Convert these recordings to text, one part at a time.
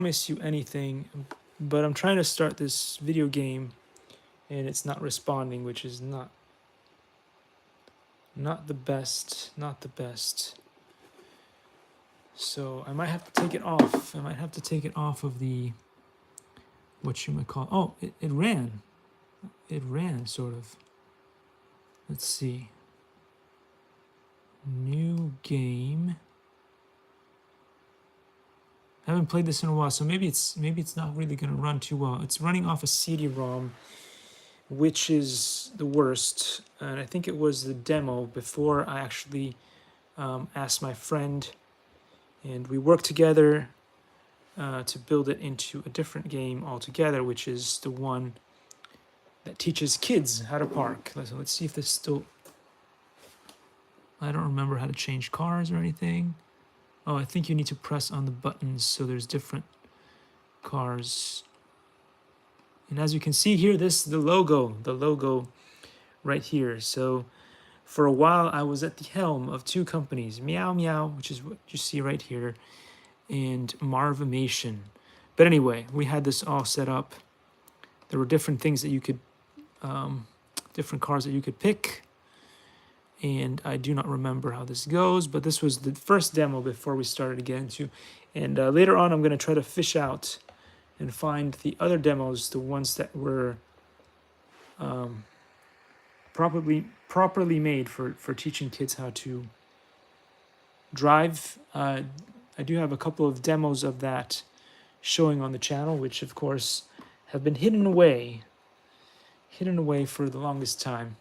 promise you anything, but I'm trying to start this video game and it's not responding, which is not the best, not the best. So I might have to take it off. I might have to take it off of the, what you might call, oh, it ran. It ran, sort of. Let's see. New game. I haven't played this in a while, so maybe it's not really going to run too well. It's running off a CD-ROM, which is the worst. And I think it was the demo before I actually asked my friend, and we worked together to build it into a different game altogether, which is the one that teaches kids how to park. Let's see if this still... I don't remember how to change cars or anything. Oh, I think you need to press on the buttons so there's different cars. And as you can see here, this is the logo right here. So for a while, I was at the helm of two companies, Meow Meow, which is what you see right here, and Marvimation. But anyway, we had this all set up. There were different things that you could, different cars that you could pick. And I do not remember how this goes, but this was the first demo before we started again too. And later on, I'm going to try to fish out and find the other demos, the ones that were properly made for teaching kids how to drive. I do have a couple of demos of that showing on the channel, which of course have been hidden away for the longest time.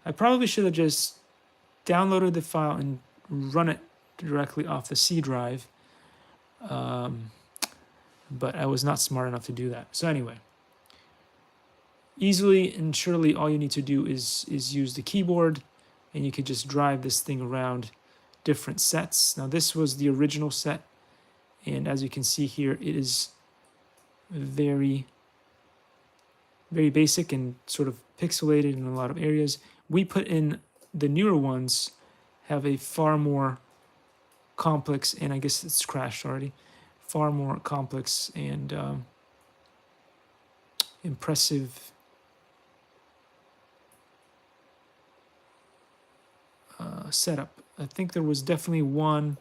I probably should have just downloaded the file and run it directly off the C drive, but I was not smart enough to do that. So anyway, easily and surely all you need to do is use the keyboard, and you could just drive this thing around different sets. Now this was the original set, and as you can see here, it is very basic and sort of pixelated in a lot of areas. We put in the newer ones, have a far more complex, and I guess it's crashed already, far more complex and impressive setup. I think there was definitely one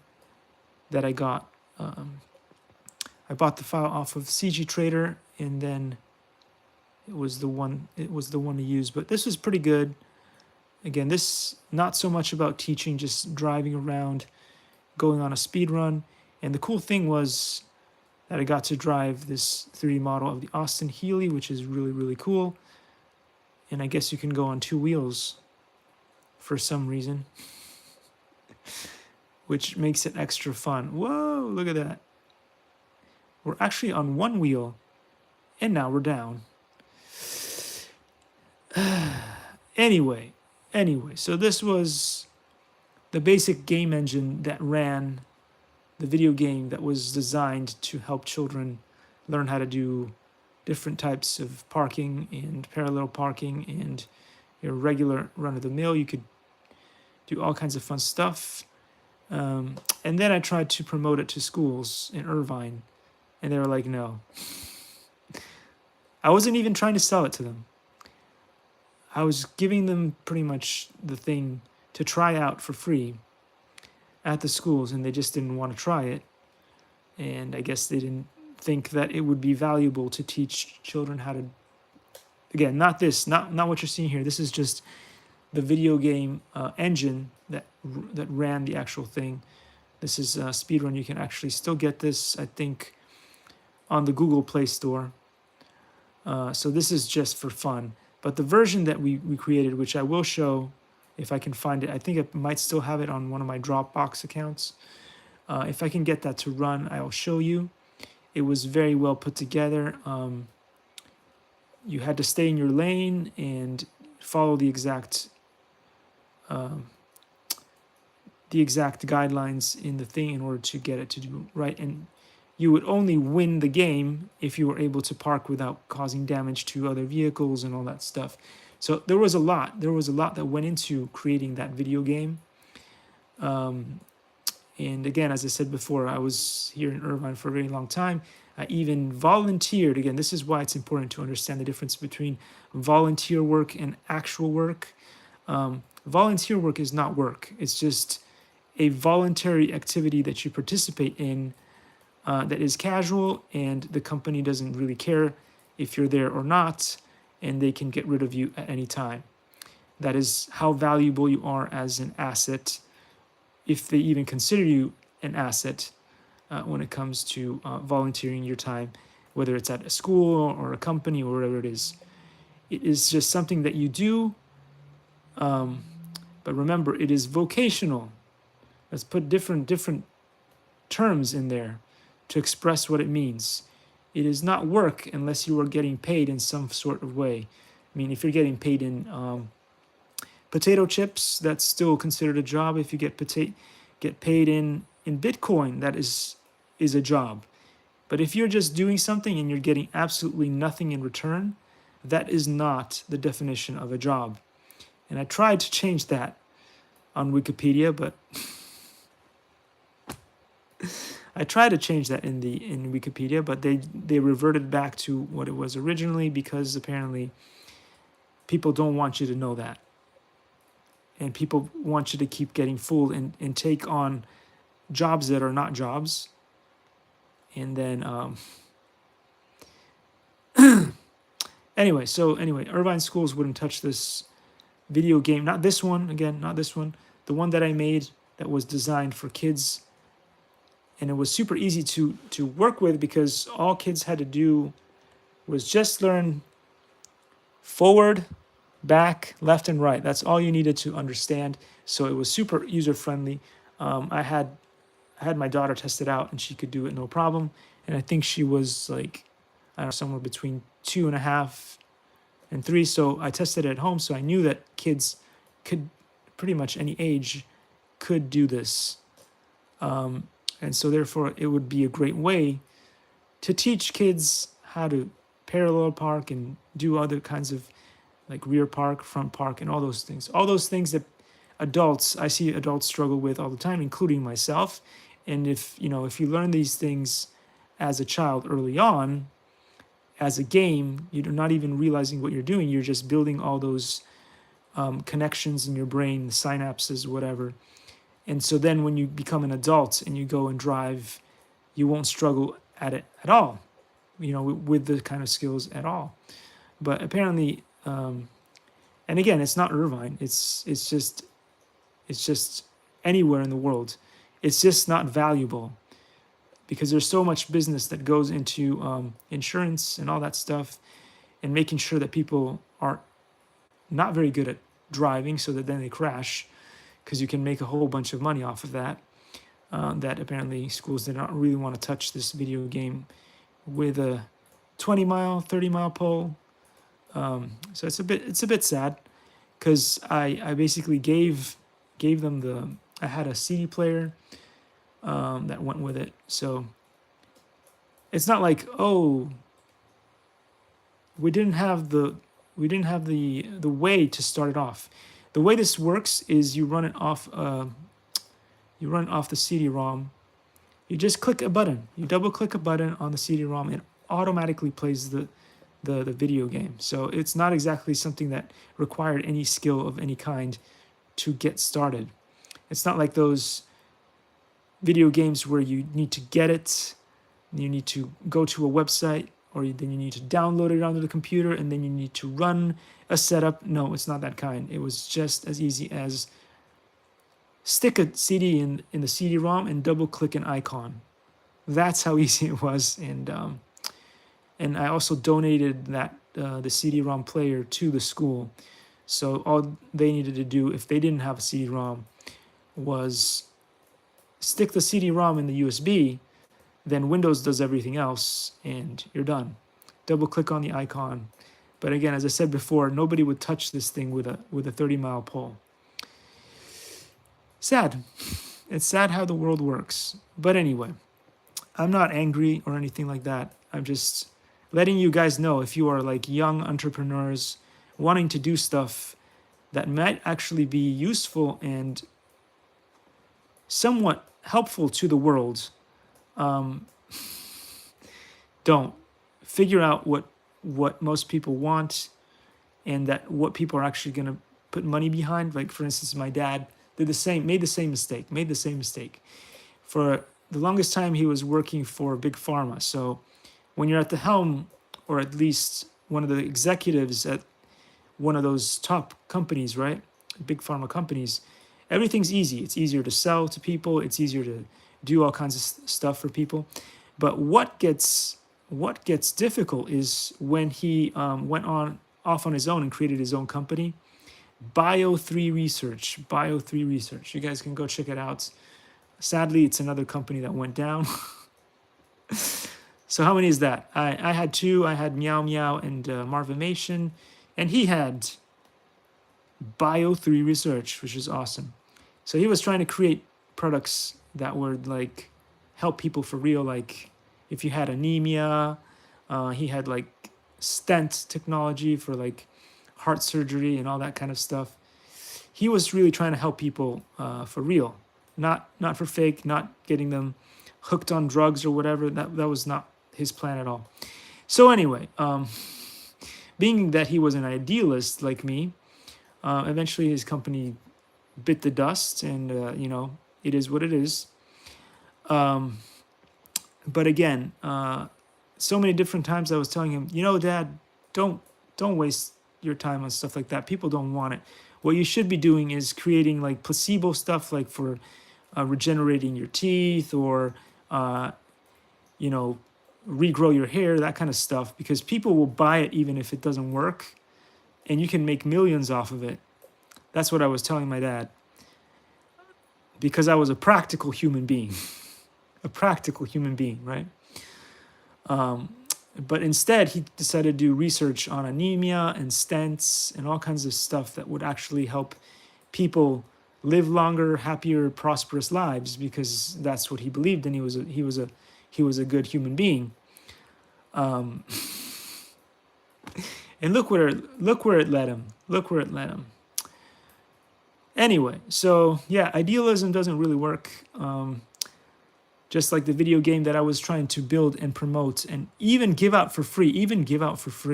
that I got. I bought the file off of CG Trader, and then it was the one to use. But this was pretty good. Again, this not so much about teaching, just driving around, going on a speed run. And the cool thing was that I got to drive this 3D model of the Austin Healey, which is really cool. And I guess you can go on 2 wheels for some reason, which makes it extra fun. Whoa, look at that. We're actually on 1 wheel, and now we're down. Anyway, so this was the basic game engine that ran the video game that was designed to help children learn how to do different types of parking and parallel parking and your regular run-of-the-mill. You could do all kinds of fun stuff. And then I tried to promote it to schools in Irvine, and they were like, no. I wasn't even trying to sell it to them. I was giving them pretty much the thing to try out for free at the schools, and they just didn't want to try it. And I guess they didn't think that it would be valuable to teach children how to... Again, not what you're seeing here. This is just the video game engine that ran the actual thing. This is Speedrun. You can actually still get this, I think, on the Google Play Store. So this is just for fun. But the version that we created, which I will show if I can find it, I think I might still have it on one of my Dropbox accounts. If I can get that to run, I'll show you. It was very well put together. You had to stay in your lane and follow the exact guidelines in the thing in order to get it to do right. And you would only win the game if you were able to park without causing damage to other vehicles and all that stuff. So there was a lot that went into creating that video game. And again, as I said before, I was here in Irvine for a very long time. I even volunteered. Again, this is why it's important to understand the difference between volunteer work and actual work. Volunteer work is not work. It's just a voluntary activity that you participate in that is casual, and the company doesn't really care if you're there or not, and they can get rid of you at any time. That is how valuable you are as an asset, if they even consider you an asset when it comes to volunteering your time, whether it's at a school or a company or whatever it is. It is just something that you do, but remember, it is vocational. Let's put different terms in there to express what it means. It is not work unless you are getting paid in some sort of way. I mean, if you're getting paid in potato chips, that's still considered a job. If you get paid in Bitcoin, that is a job. But if you're just doing something and you're getting absolutely nothing in return, that is not the definition of a job. And I tried to change that on Wikipedia, but I tried to change that in Wikipedia, but they reverted back to what it was originally, because apparently people don't want you to know that. And people want you to keep getting fooled and take on jobs that are not jobs. And then, anyway, Irvine schools wouldn't touch this video game. Not this one, again, not this one. The one that I made that was designed for kids. And it was super easy to work with, because all kids had to do was just learn forward, back, left, and right. That's all you needed to understand. So it was super user-friendly. I had my daughter test it out, and she could do it no problem. And I think she was like, I don't know, somewhere between 2.5 and 3. So I tested it at home, so I knew that kids could, pretty much any age, could do this. And so therefore, it would be a great way to teach kids how to parallel park and do other kinds of like rear park, front park, and all those things. All those things that I see adults struggle with all the time, including myself. And if you learn these things as a child early on, as a game, you're not even realizing what you're doing. You're just building all those connections in your brain, synapses, whatever. And so then when you become an adult and you go and drive, you won't struggle at it at all, with the kind of skills at all. But apparently, and again, it's not Irvine. It's just anywhere in the world. It's just not valuable, because there's so much business that goes into insurance and all that stuff, and making sure that people are not very good at driving, so that then they crash, because you can make a whole bunch of money off of that. That apparently schools did not really want to touch this video game with a 20-mile, 30-mile pole. So it's a bit sad, because I basically gave them I had a CD player that went with it. So it's not like, we didn't have the way to start it off. The way this works is you run it off the CD-ROM. You just click a button. You double click a button on the CD-ROM, and it automatically plays the video game. So it's not exactly something that required any skill of any kind to get started. It's not like those video games where you need to get it, you need to go to a website, or then you need to download it onto the computer, and then you need to run a setup. No, it's not that kind. It was just as easy as stick a CD in the CD-ROM and double click an icon. That's how easy it was. And I also donated the CD-ROM player to the school. So all they needed to do, if they didn't have a CD-ROM, was stick the CD-ROM in the USB. Then Windows does everything else, and you're done. Double click on the icon. But again, as I said before, nobody would touch this thing with a 30-mile pole. Sad. It's sad how the world works. But anyway, I'm not angry or anything like that. I'm just letting you guys know, if you are like young entrepreneurs wanting to do stuff that might actually be useful and somewhat helpful to the world, don't. Figure out what most people want, and that what people are actually going to put money behind. Like, for instance, my dad made the same mistake. For the longest time, he was working for Big Pharma. So when you're at the helm, or at least one of the executives at one of those top companies, right? Big Pharma companies, everything's easy. It's easier to sell to people. It's easier to do all kinds of stuff for people. But what gets difficult is when he went off on his own and created his own company, Bio3 Research. Bio3 Research. You guys can go check it out. Sadly, it's another company that went down. So how many is that? I had two. I had Meow Meow and Marvimation, and he had Bio3 Research, which is awesome. So he was trying to create products that would like help people for real. Like if you had anemia, he had like stent technology for like heart surgery and all that kind of stuff. He was really trying to help people for real, not for fake, not getting them hooked on drugs or whatever. That was not his plan at all. So anyway, being that he was an idealist like me, eventually his company bit the dust, and it is what it is. But again, so many different times I was telling him, Dad, don't waste your time on stuff like that. People don't want it. What you should be doing is creating like placebo stuff, like for regenerating your teeth, or regrow your hair, that kind of stuff, because people will buy it even if it doesn't work, and you can make millions off of it. That's what I was telling my dad, because I was a practical human being. A practical human being, right? But instead, he decided to do research on anemia and stents and all kinds of stuff that would actually help people live longer, happier, prosperous lives, because that's what he believed in. He was a good human being. And look where it led him. Look where it led him. Anyway, so yeah, idealism doesn't really work. Just like the video game that I was trying to build and promote and even give out for free,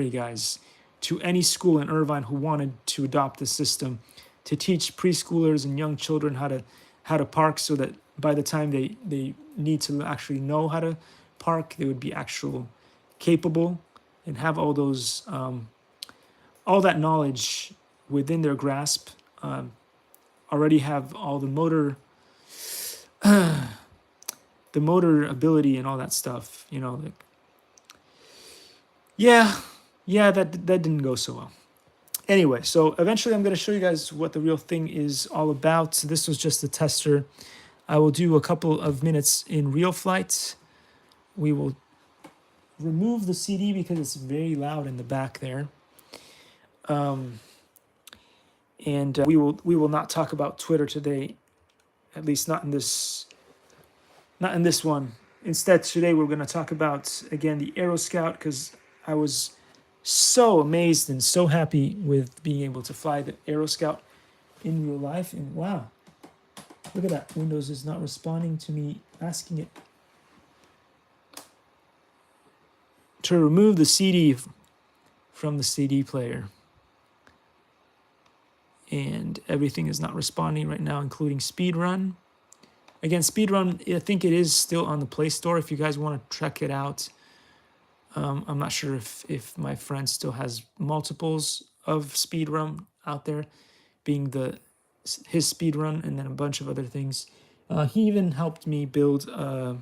guys, to any school in Irvine who wanted to adopt the system, to teach preschoolers and young children how to park, so that by the time they need to actually know how to park, they would be actual capable and have all those all that knowledge within their grasp, already have all the motor ability and all that stuff, like, that didn't go so well. Anyway, so eventually I'm going to show you guys what the real thing is all about. So this was just a tester. I will do a couple of minutes in real flight. We will remove the CD because it's very loud in the back there. And we will not talk about Twitter today, at least not in this one. Instead, today we're going to talk about, again, the Aero Scout, because I was so amazed and so happy with being able to fly the Aero Scout in real life. And wow, look at that. Windows is not responding to me asking it to remove the CD from the CD player. And everything is not responding right now, including Speedrun. Again, Speedrun, I think it is still on the Play Store if you guys want to check it out. I'm not sure if my friend still has multiples of Speedrun out there, being his Speedrun and then a bunch of other things. He even helped me build a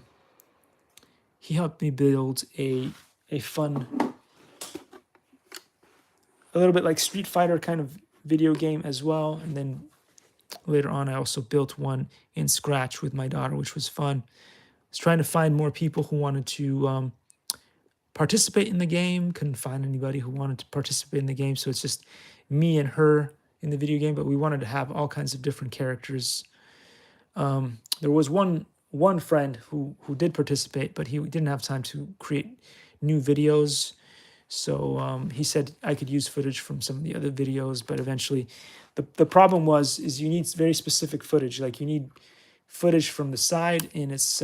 fun, a little bit like Street Fighter kind of video game as well. And then later on, I also built one in Scratch with my daughter, which was fun. I was trying to find more people who wanted to participate in the game. Couldn't find anybody who wanted to participate in the game, so it's just me and her in the video game. But we wanted to have all kinds of different characters. There was one friend who did participate, but he didn't have time to create new videos. So he said I could use footage from some of the other videos, but eventually the problem is you need very specific footage. Like you need footage from the side, and it's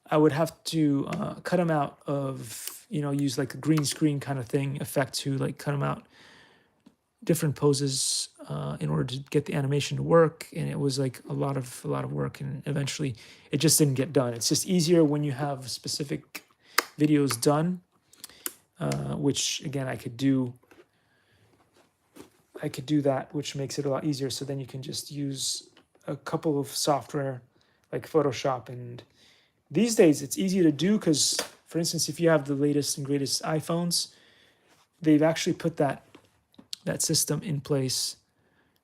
I would have to cut them out of, use like a green screen kind of thing effect to like cut them out different poses in order to get the animation to work, and it was like a lot of work, and eventually it just didn't get done. It's just easier when you have specific videos done, which again I could do that, which makes it a lot easier. So then you can just use a couple of software like Photoshop, and these days it's easy to do because, for instance, if you have the latest and greatest iPhones, they've actually put that system in place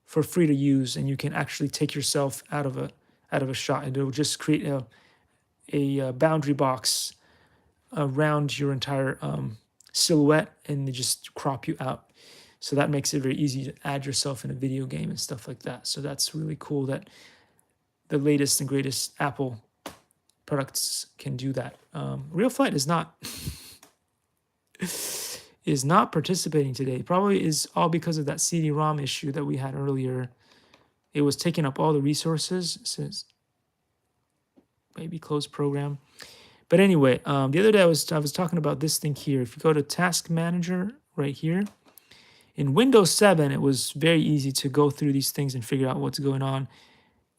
for free to use, and you can actually take yourself out of a shot, and it'll just create a boundary box around your entire silhouette, and they just crop you out. So that makes it very easy to add yourself in a video game and stuff like that. So that's really cool that the latest and greatest Apple products can do that. RealFlight is not participating today. Probably is all because of that CD-ROM issue that we had earlier. It was taking up all the resources. Since maybe close program. But anyway, the other day I was talking about this thing here. If you go to Task Manager right here, in Windows 7, it was very easy to go through these things and figure out what's going on,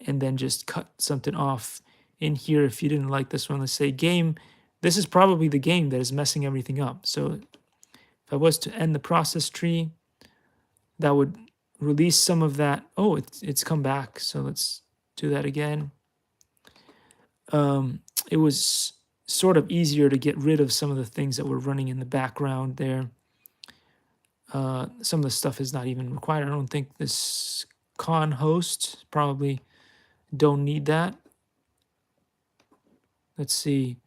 and then just cut something off in here. If you didn't like this one, let's say game, this is probably the game that is messing everything up. So if I was to end the process tree, that would release some of that. Oh, it's come back. So let's do that again. It was sort of easier to get rid of some of the things that were running in the background there. Some of the stuff is not even required. I don't think this con host probably don't need that. Let's see.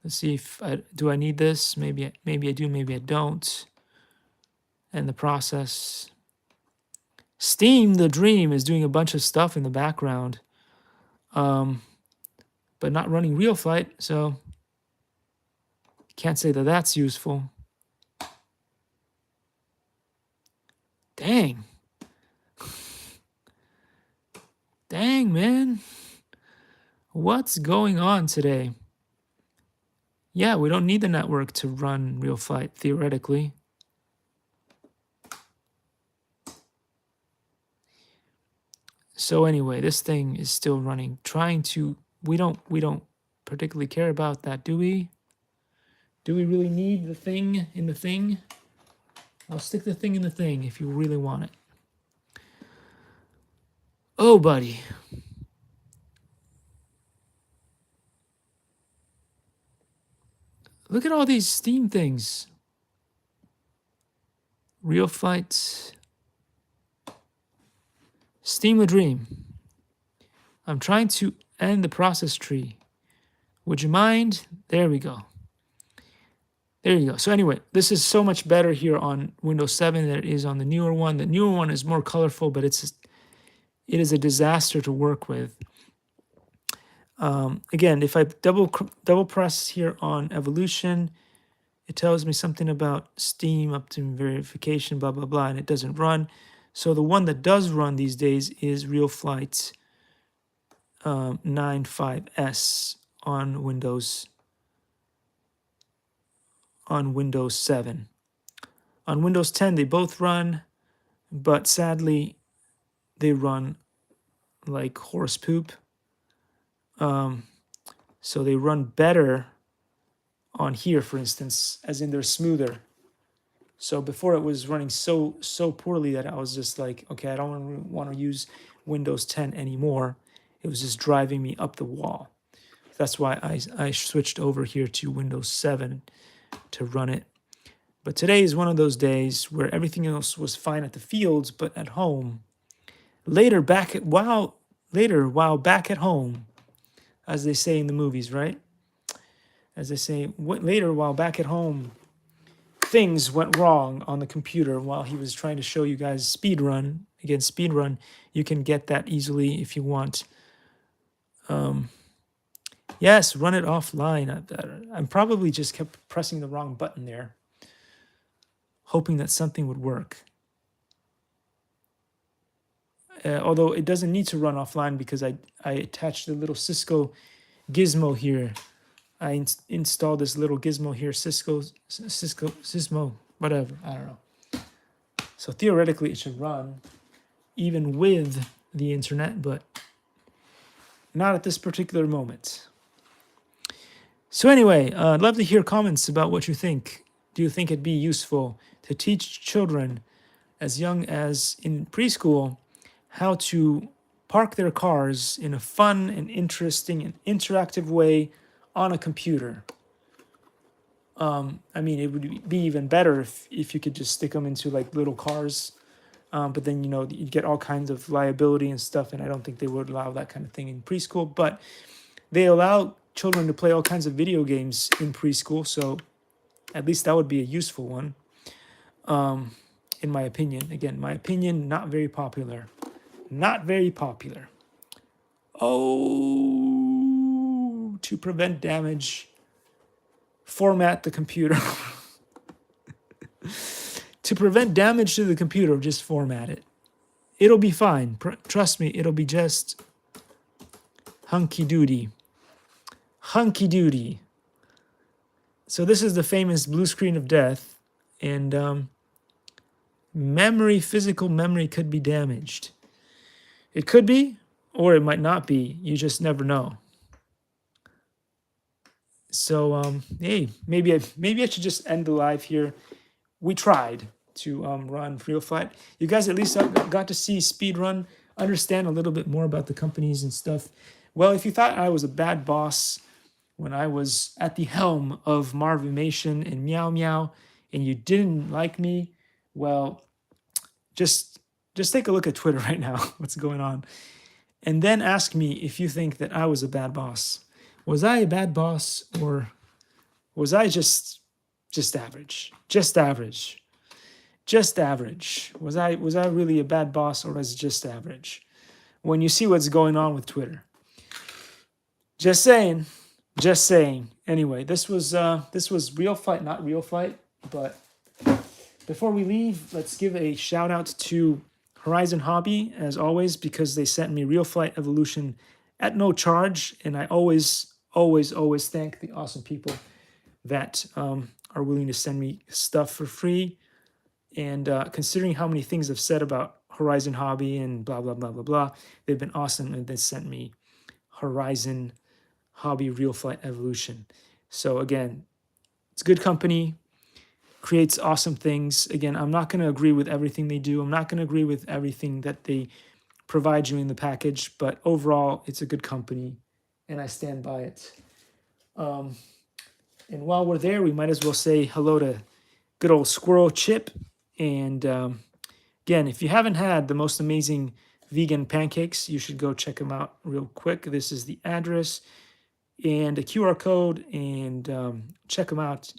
Let's see if do I need this? Maybe I do. Maybe I don't. And the process. Steam the Dream is doing a bunch of stuff in the background, but not running RealFlight. So can't say that that's useful. Dang. Dang, man. What's going on today? Yeah, we don't need the network to run RealFlight, theoretically. So anyway, this thing is still running. We don't particularly care about that, do we? Do we really need the thing in the thing? I'll stick the thing in the thing if you really want it. Oh, buddy. Look at all these Steam things. RealFlight. Steam the Dream. I'm trying to end the process tree. Would you mind? There we go. There you go. So anyway, this is so much better here on Windows 7 than it is on the newer one. The newer one is more colorful, but it is a disaster to work with. Again, if I double press here on Evolution, it tells me something about Steam up to verification, blah, blah, blah, and it doesn't run. So the one that does run these days is RealFlight 9.5S on Windows 7. On Windows 10, they both run, but sadly, they run like horse poop. So they run better on here, for instance, as in they're smoother. So before it was running so poorly that I was just like, okay, I don't want to use Windows 10 anymore. It was just driving me up the wall. That's why I switched over here to Windows 7 to run it. But today is one of those days where everything else was fine at the fields, but at home, while back at home, as they say in the movies, right? As they say, later, while back at home, things went wrong on the computer while he was trying to show you guys speedrun. Again, speedrun, you can get that easily if you want. Yes, run it offline. I probably just kept pressing the wrong button there, hoping that something would work. although it doesn't need to run offline because I attached the little Cisco gizmo here. I installed this little gizmo here, Sysmo, whatever, I don't know. So theoretically it should run even with the internet, but not at this particular moment. So anyway, I'd love to hear comments about what you think. Do you think it'd be useful to teach children as young as in preschool how to park their cars in a fun and interesting and interactive way on a computer? I mean, it would be even better if you could just stick them into like little cars. But then, you know, you get all kinds of liability and stuff, and I don't think they would allow that kind of thing in preschool. But they allow children to play all kinds of video games in preschool, so at least that would be a useful one, in my opinion. Again, my opinion, not very popular. Not very popular. Oh, to prevent damage, format the computer. To prevent damage to the computer, just format it. It'll be fine. Trust me, it'll be just hunky-doody. Hunky-doody. So this is the famous blue screen of death, and physical memory could be damaged. It could be, or it might not be. You just never know. So, hey, maybe I should just end the live here. We tried to run Real Flight. You guys at least got to see speedrun, understand a little bit more about the companies and stuff. Well, if you thought I was a bad boss when I was at the helm of Marvimation and Meow Meow, and you didn't like me, well, just take a look at Twitter right now, what's going on, and then ask me if you think that I was a bad boss. Was I a bad boss, or was I just average? Just average. Just average. Was I really a bad boss, or was it just average? When you see what's going on with Twitter. Just saying. Just saying. Anyway, this was Real Fight, not Real Fight. But before we leave, let's give a shout out to Horizon Hobby, as always, because they sent me Real Flight Evolution at no charge, and I always thank the awesome people that are willing to send me stuff for free. And considering how many things I've said about Horizon Hobby and blah, blah, blah, blah, blah, they've been awesome, and they sent me Horizon Hobby Real Flight Evolution. So again, it's good company, creates awesome things. Again, I'm not going to agree with everything they do. I'm not going to agree with everything that they provide you in the package, but overall, it's a good company, and I stand by it. And while we're there, we might as well say hello to good old Squirrel Chip. And again, if you haven't had the most amazing vegan pancakes, you should go check them out real quick. This is the address and a QR code, and check them out.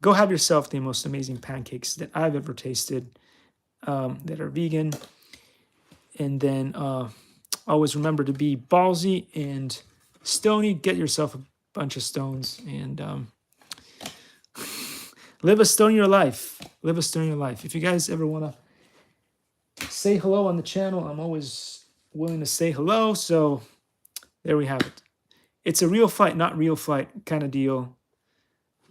Go have yourself the most amazing pancakes that I've ever tasted that are vegan. And then always remember to be ballsy and stony. Get yourself a bunch of stones and live a stonier life. Live a stonier life. If you guys ever want to say hello on the channel, I'm always willing to say hello. So there we have it. It's a real fight, not real fight kind of deal.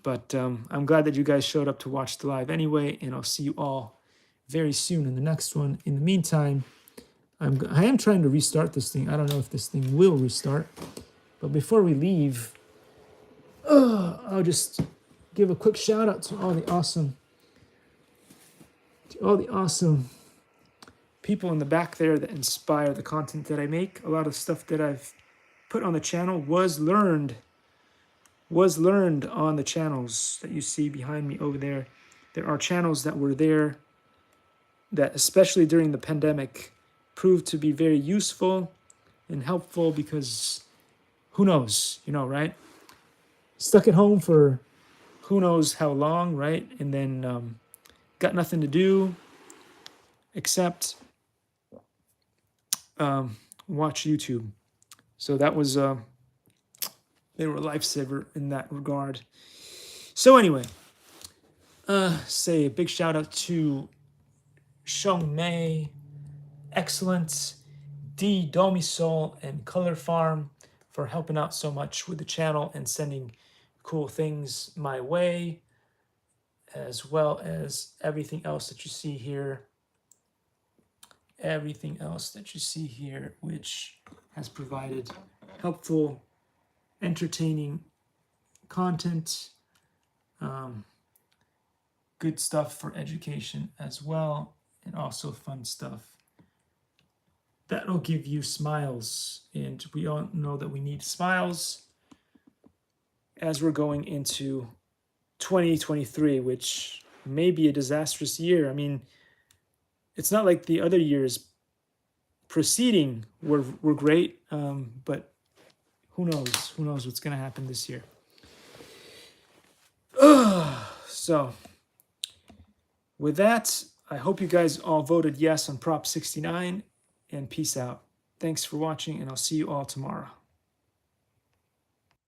But I'm glad that you guys showed up to watch the live anyway, and I'll see you all very soon in the next one. In the meantime, I am trying to restart this thing. I don't know if this thing will restart. But before we leave, I'll just give a quick shout out to all the awesome people in the back there that inspire the content that I make. A lot of stuff that I've put on the channel was learned on the channels that you see behind me over there. There are channels that were there that, especially during the pandemic, proved to be very useful and helpful, because who knows, right? Stuck at home for who knows how long, right? And then got nothing to do except watch YouTube. So that was they were a lifesaver in that regard. So anyway, say a big shout out to Sheng Mei. Excellent. D, Domisol, and Color Farm for helping out so much with the channel and sending cool things my way, as well as everything else that you see here. Everything else that you see here, which has provided helpful, entertaining content, good stuff for education as well, and also fun stuff that'll give you smiles. And we all know that we need smiles as we're going into 2023, which may be a disastrous year. I mean, it's not like the other years preceding were great, but who knows? Who knows what's going to happen this year? So, with that, I hope you guys all voted yes on Prop 69, and peace out. Thanks for watching, and I'll see you all tomorrow.